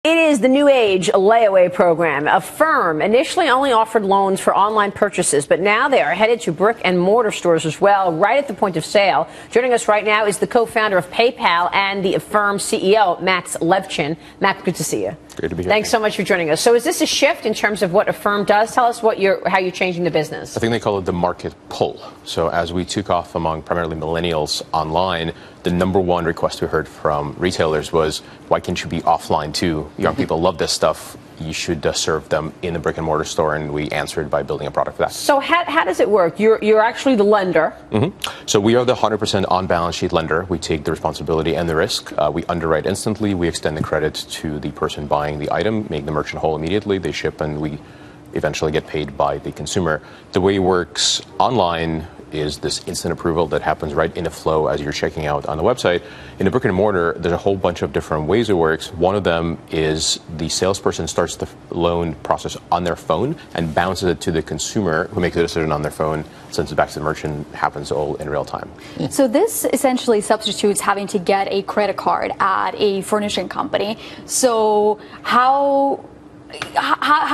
It is the new age layaway program. Affirm initially only offered loans for online purchases, but now they are headed to brick and mortar stores as well, right at the point of sale. Joining us right now is the co-founder of PayPal and the Affirm CEO, Max Levchin. Max, good to see you. Great to be here. Thanks so much for joining us. So is this a shift in terms of what Affirm does? Tell us how you're changing the business. I think they call it the market pull. So as we took off among primarily millennials online, the number one request we heard from retailers was, why can't you be offline too? Young people love this stuff. You should serve them in the brick and mortar store, and we answered by building a product for that. So how does it work? You're actually the lender. So we are the 100% on-balance sheet lender. We take the responsibility and the risk. We underwrite instantly. We extend the credit to the person buying the item, make the merchant whole immediately. They ship, and we eventually get paid by the consumer. The way it works online is this instant approval that happens right in the flow as you're checking out on the website. In the brick and mortar, there's a whole bunch of different ways it works. One of them is the salesperson starts the loan process on their phone and bounces it to the consumer, who makes a decision on their phone, sends it back to the merchant, happens all in real time. So this essentially substitutes having to get a credit card at a furnishing company. So how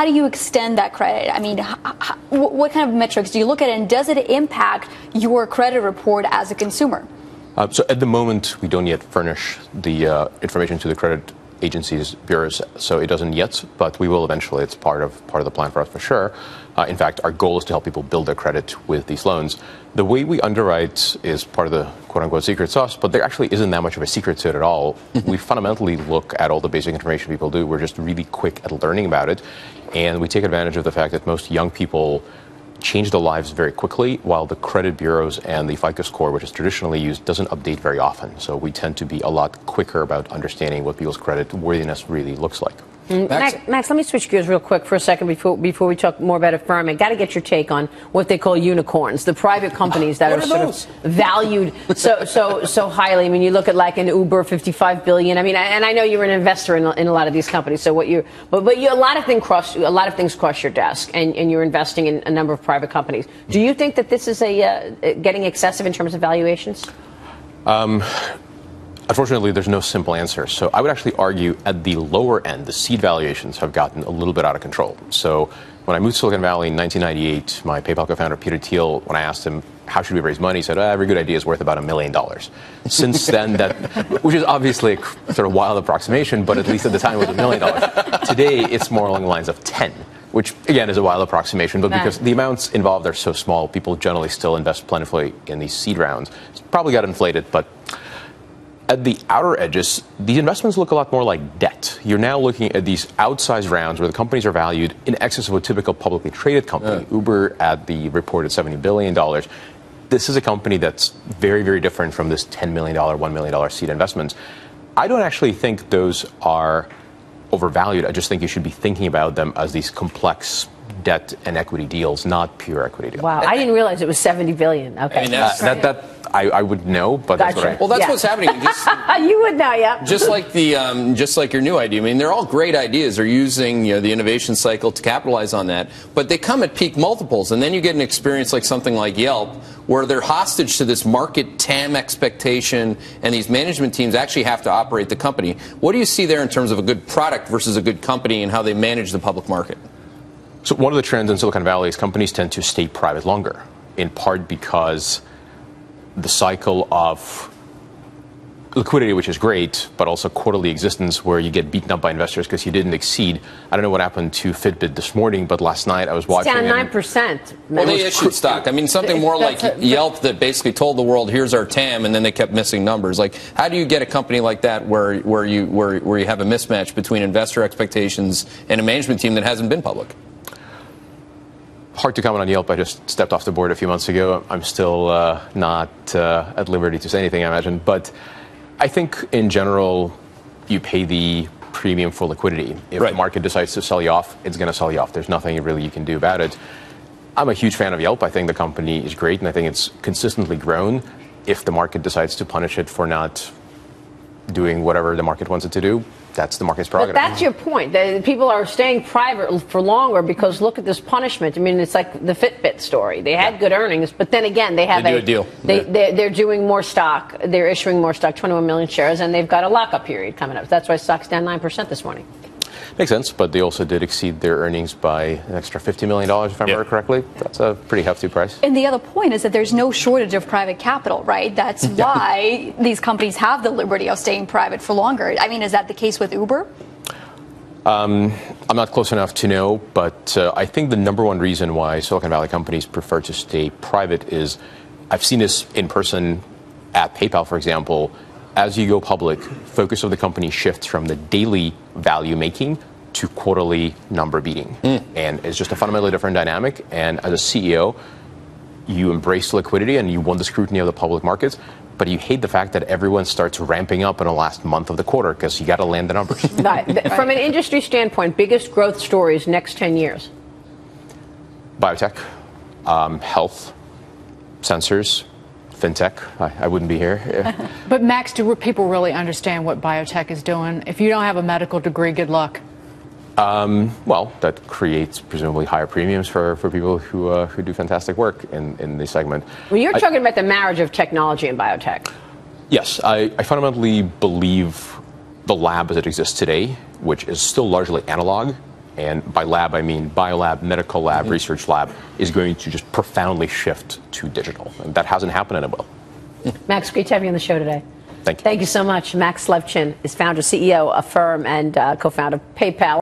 do you extend that credit? I mean, what kind of metrics do you look at, and does it impact your credit report as a consumer? So at the moment, we don't yet furnish the information to the credit agencies, bureaus, so it doesn't yet, but we will eventually. It's part of the plan for us for sure. In fact, our goal is to help people build their credit with these loans. The way we underwrite is part of the quote-unquote secret sauce, but there actually isn't that much of a secret to it at all. We fundamentally look at all the basic information people do. We're just really quick at learning about it, and we take advantage of the fact that most young people change their lives very quickly, while the credit bureaus and the FICO score, which is traditionally used, doesn't update very often. So we tend to be a lot quicker about understanding what people's credit worthiness really looks like. Max, let me switch gears real quick for a second before we talk more about Affirm. I got to get your take on what they call unicorns, the private companies that are sort of valued so highly. I mean, you look at like an Uber, $55 billion. I mean, and I know you're an investor in a lot of these companies. So a lot of things cross your desk, and you're investing in a number of private companies. Do you think that this is getting excessive in terms of valuations? Unfortunately, there's no simple answer. So I would actually argue at the lower end, the seed valuations have gotten a little bit out of control. So when I moved to Silicon Valley in 1998, my PayPal co-founder, Peter Thiel, when I asked him, how should we raise money? He said, every good idea is worth about $1 million. Since then, which is obviously a sort of wild approximation, but at least at the time it was $1 million. Today, it's more along the lines of 10. Which, again, is a wild approximation, but because the amounts involved are so small, people generally still invest plentifully in these seed rounds. It's probably got inflated, but at the outer edges, these investments look a lot more like debt. You're now looking at these outsized rounds where the companies are valued in excess of a typical publicly traded company. Uber at the reported $70 billion. This is a company that's very, very different from this $10 million, $1 million seed investments. I don't actually think those are overvalued. I just think you should be thinking about them as these complex debt and equity deals, not pure equity deals. Wow, I didn't realize it was $70 billion. Okay, I mean, I would know, but that's what well, that's what's happening. You would know, yeah. Just like your new idea. I mean, they're all great ideas. They're using the innovation cycle to capitalize on that, but they come at peak multiples, and then you get an experience like something like Yelp, where they're hostage to this market TAM expectation, and these management teams actually have to operate the company. What do you see there in terms of a good product versus a good company, and how they manage the public market? So one of the trends in Silicon Valley is companies tend to stay private longer, in part because the cycle of liquidity, which is great, but also quarterly existence where you get beaten up by investors because you didn't exceed. I don't know what happened to Fitbit this morning, but last night I was watching. It's down 9%. Well, they issued stock. I mean, something more like Yelp that basically told the world, "Here's our TAM," and then they kept missing numbers. Like, how do you get a company like that where you have a mismatch between investor expectations and a management team that hasn't been public? Hard to comment on Yelp. I just stepped off the board a few months ago. I'm still not at liberty to say anything, I imagine. But I think in general, you pay the premium for liquidity. If the market decides to sell you off, it's going to sell you off. There's nothing really you can do about it. I'm a huge fan of Yelp. I think the company is great, and I think it's consistently grown. If the market decides to punish it for not doing whatever the market wants it to do, that's the market's prerogative. But that's your point. People are staying private for longer because look at this punishment. I mean, it's like the Fitbit story. They had good earnings, but then again, they have a deal. They're doing more stock. They're issuing more stock, 21 million shares, and they've got a lockup period coming up. That's why stock's down 9% this morning. Makes sense, but they also did exceed their earnings by an extra $50 million, if I remember correctly. That's a pretty hefty price. And the other point is that there's no shortage of private capital, right? That's why these companies have the liberty of staying private for longer. I mean, is that the case with Uber? I'm not close enough to know, but I think the number one reason why Silicon Valley companies prefer to stay private is, I've seen this in person at PayPal, for example. As you go public, focus of the company shifts from the daily value making to quarterly number beating. And it's just a fundamentally different dynamic. And as a CEO, you embrace liquidity and you want the scrutiny of the public markets, but you hate the fact that everyone starts ramping up in the last month of the quarter because you got to land the numbers. From an industry standpoint, biggest growth stories next 10 years? Biotech, health, sensors, fintech. I wouldn't be here. But Max, do people really understand what biotech is doing? If you don't have a medical degree, good luck. Well, that creates presumably higher premiums for people who do fantastic work in this segment. Well, you're talking about the marriage of technology and biotech. Yes, I fundamentally believe the lab as it exists today, which is still largely analog, and by lab I mean biolab, medical lab, research lab, is going to just profoundly shift to digital. And that hasn't happened and it will. Max, great to have you on the show today. Thank you. Thank you so much. Max Levchin is founder, CEO of Affirm, and co-founder of PayPal.